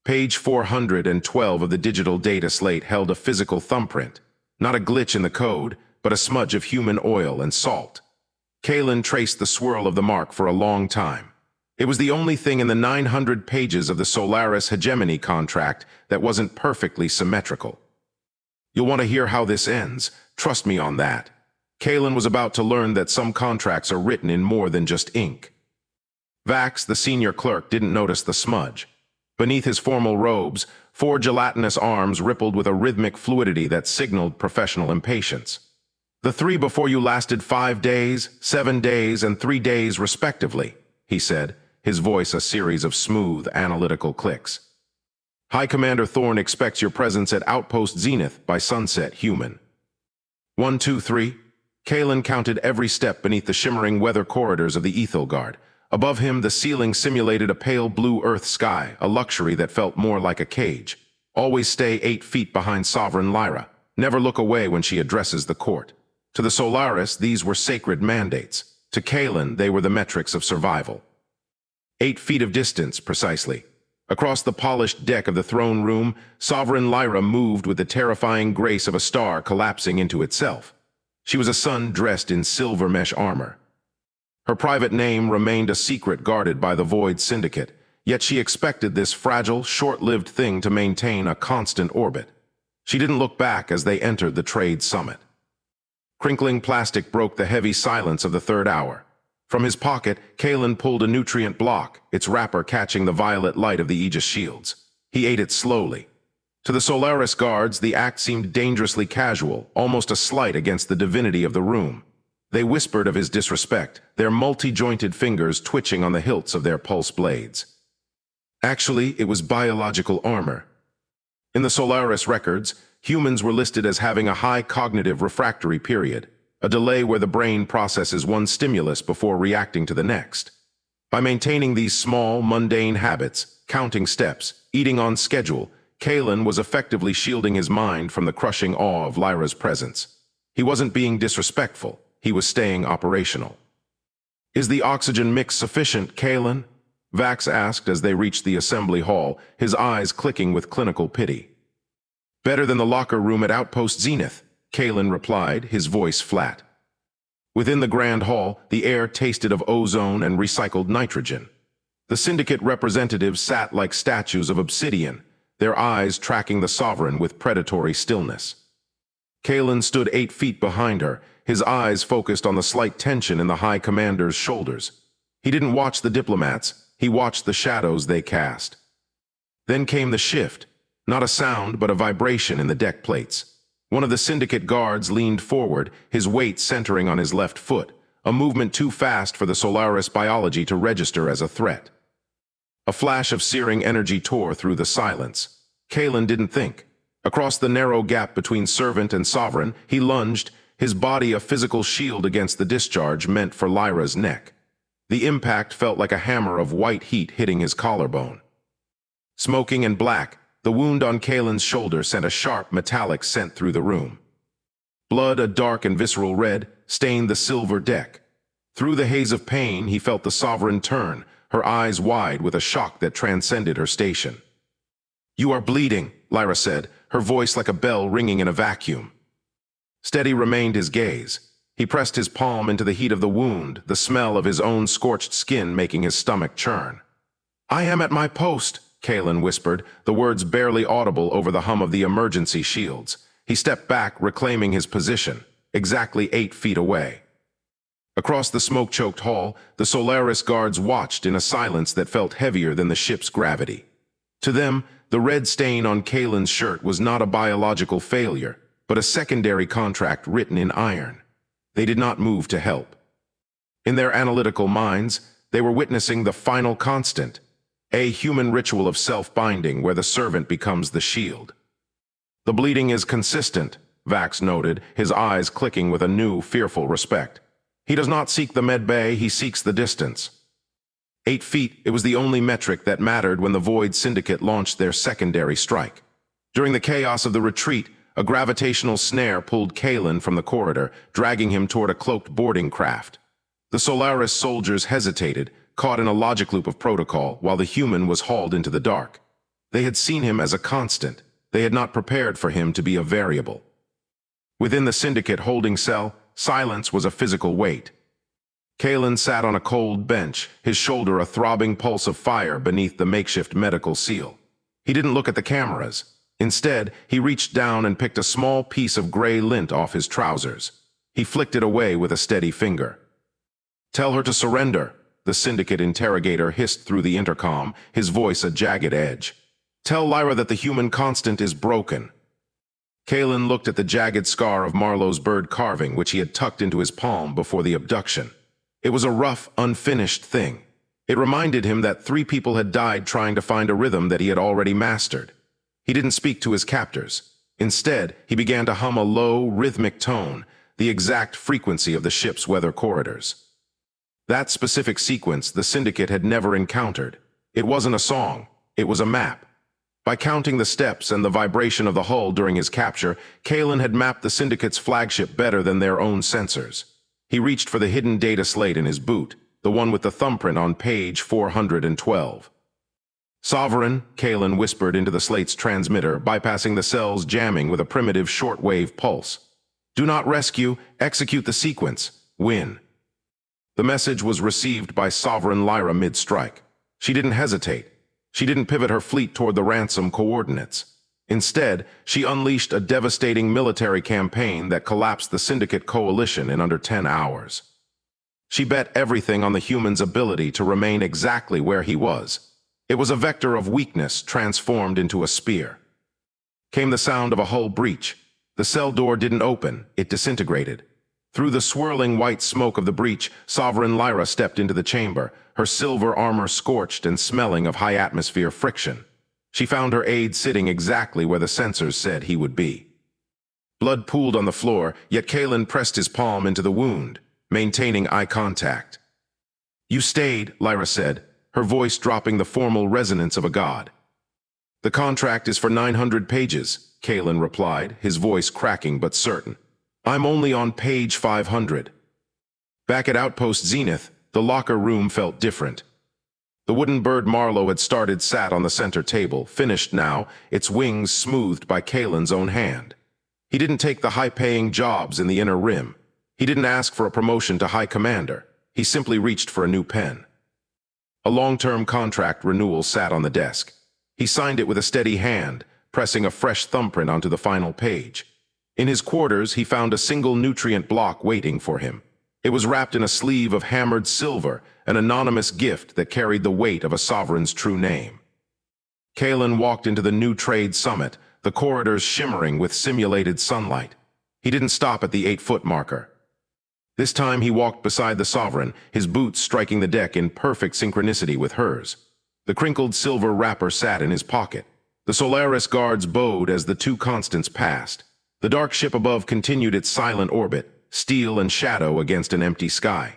Page 412 of the digital data slate held a physical thumbprint, not a glitch in the code, but a smudge of human oil and salt. Kalen traced the swirl of the mark for a long time. It was the only thing in the 900 pages of the Solaris hegemony contract that wasn't perfectly symmetrical. You'll want to hear how this ends, trust me on that. Kalen was about to learn that some contracts are written in more than just ink. Vax, the senior clerk, didn't notice the smudge. Beneath his formal robes, 4 gelatinous arms rippled with a rhythmic fluidity that signaled professional impatience. The 3 before you lasted 5 days, 7 days, and 3 days respectively, he said, his voice a series of smooth, analytical clicks. High Commander Thorne expects your presence at Outpost Zenith by sunset, human. 1, 2, 3. Kalen counted every step beneath the shimmering weather corridors of the Ethelgard. Above him, the ceiling simulated a pale blue earth sky, a luxury that felt more like a cage. Always stay 8 feet behind Sovereign Lyra. Never look away when she addresses the court. To the Solaris, these were sacred mandates. To Kalen, they were the metrics of survival. 8 feet of distance, precisely. Across the polished deck of the throne room, Sovereign Lyra moved with the terrifying grace of a star collapsing into itself. She was a sun dressed in silver mesh armor. Her private name remained a secret guarded by the Void Syndicate, yet she expected this fragile, short-lived thing to maintain a constant orbit. She didn't look back as they entered the trade summit. Crinkling plastic broke the heavy silence of the third hour. From his pocket, Kalen pulled a nutrient block, its wrapper catching the violet light of the Aegis shields. He ate it slowly. To the Solaris guards, the act seemed dangerously casual, almost a slight against the divinity of the room. They whispered of his disrespect, their multi-jointed fingers twitching on the hilts of their pulse blades. Actually, it was biological armor. In the Solaris records, humans were listed as having a high cognitive refractory period, a delay where the brain processes one stimulus before reacting to the next. By maintaining these small, mundane habits, counting steps, eating on schedule, Kalen was effectively shielding his mind from the crushing awe of Lyra's presence. He wasn't being disrespectful, he was staying operational. Is the oxygen mix sufficient, Kalen? Vax asked as they reached the assembly hall, his eyes clicking with clinical pity. Better than the locker room at Outpost Zenith, Kalen replied, his voice flat. Within the grand hall, the air tasted of ozone and recycled nitrogen. The syndicate representatives sat like statues of obsidian, their eyes tracking the Sovereign with predatory stillness. Kalen stood 8 feet behind her, his eyes focused on the slight tension in the High Commander's shoulders. He didn't watch the diplomats, he watched the shadows they cast. Then came the shift, not a sound but a vibration in the deck plates. One of the syndicate guards leaned forward, his weight centering on his left foot, a movement too fast for the Solaris biology to register as a threat. A flash of searing energy tore through the silence. Kalen didn't think. Across the narrow gap between servant and sovereign, he lunged, his body a physical shield against the discharge meant for Lyra's neck. The impact felt like a hammer of white heat hitting his collarbone. Smoking and black, the wound on Kalen's shoulder sent a sharp, metallic scent through the room. Blood, a dark and visceral red, stained the silver deck. Through the haze of pain, he felt the Sovereign turn, her eyes wide with a shock that transcended her station. "You are bleeding," Lyra said, her voice like a bell ringing in a vacuum. Steady remained his gaze. He pressed his palm into the heat of the wound, the smell of his own scorched skin making his stomach churn. "I am at my post," Kalen whispered, the words barely audible over the hum of the emergency shields. He stepped back, reclaiming his position, exactly 8 feet away. Across the smoke-choked hall, the Solaris guards watched in a silence that felt heavier than the ship's gravity. To them, the red stain on Kalen's shirt was not a biological failure, but a secondary contract written in iron. They did not move to help. In their analytical minds, they were witnessing the final constant, a human ritual of self-binding where the servant becomes the shield. "The bleeding is consistent," Vax noted, his eyes clicking with a new, fearful respect. "He does not seek the med bay, he seeks the distance." 8 feet, it was the only metric that mattered when the Void Syndicate launched their secondary strike. During the chaos of the retreat, a gravitational snare pulled Kalen from the corridor, dragging him toward a cloaked boarding craft. The Solaris soldiers hesitated, caught in a logic loop of protocol, while the human was hauled into the dark. They had seen him as a constant. They had not prepared for him to be a variable. Within the Syndicate holding cell, silence was a physical weight. Kalen sat on a cold bench, his shoulder a throbbing pulse of fire beneath the makeshift medical seal. He didn't look at the cameras. Instead, he reached down and picked a small piece of gray lint off his trousers. He flicked it away with a steady finger. "Tell her to surrender," the Syndicate interrogator hissed through the intercom, his voice a jagged edge. "Tell Lyra that the human constant is broken." Kalen looked at the jagged scar of Marlowe's bird carving, which he had tucked into his palm before the abduction. It was a rough, unfinished thing. It reminded him that 3 people had died trying to find a rhythm that he had already mastered. He didn't speak to his captors. Instead, he began to hum a low, rhythmic tone, the exact frequency of the ship's weather corridors. That specific sequence the Syndicate had never encountered. It wasn't a song, it was a map. By counting the steps and the vibration of the hull during his capture, Kalen had mapped the Syndicate's flagship better than their own sensors. He reached for the hidden data slate in his boot, the one with the thumbprint on page 412. "Sovereign," Kalen whispered into the slate's transmitter, bypassing the cell's jamming with a primitive shortwave pulse. "Do not rescue, execute the sequence, win." The message was received by Sovereign Lyra mid-strike. She didn't hesitate. She didn't pivot her fleet toward the ransom coordinates. Instead, she unleashed a devastating military campaign that collapsed the Syndicate coalition in under 10 hours. She bet everything on the human's ability to remain exactly where he was. It was a vector of weakness transformed into a spear. Came the sound of a hull breach. The cell door didn't open, it disintegrated. Through the swirling white smoke of the breach, Sovereign Lyra stepped into the chamber, her silver armor scorched and smelling of high-atmosphere friction. She found her aide sitting exactly where the sensors said he would be. Blood pooled on the floor, yet Kalen pressed his palm into the wound, maintaining eye contact. "You stayed," Lyra said, her voice dropping the formal resonance of a god. "The contract is for 900 pages, Kalen replied, his voice cracking but certain. "I'm only on page 500. Back at Outpost Zenith, the locker room felt different. The wooden bird Marlowe had started sat on the center table, finished now, its wings smoothed by Kalen's own hand. He didn't take the high-paying jobs in the inner rim. He didn't ask for a promotion to High Commander. He simply reached for a new pen. A long-term contract renewal sat on the desk. He signed it with a steady hand, pressing a fresh thumbprint onto the final page. In his quarters, he found a single nutrient block waiting for him. It was wrapped in a sleeve of hammered silver, an anonymous gift that carried the weight of a sovereign's true name. Kalen walked into the new trade summit, the corridors shimmering with simulated sunlight. He didn't stop at the 8-foot marker. This time he walked beside the sovereign, his boots striking the deck in perfect synchronicity with hers. The crinkled silver wrapper sat in his pocket. The Solaris guards bowed as the 2 constants passed. The dark ship above continued its silent orbit, steel and shadow against an empty sky.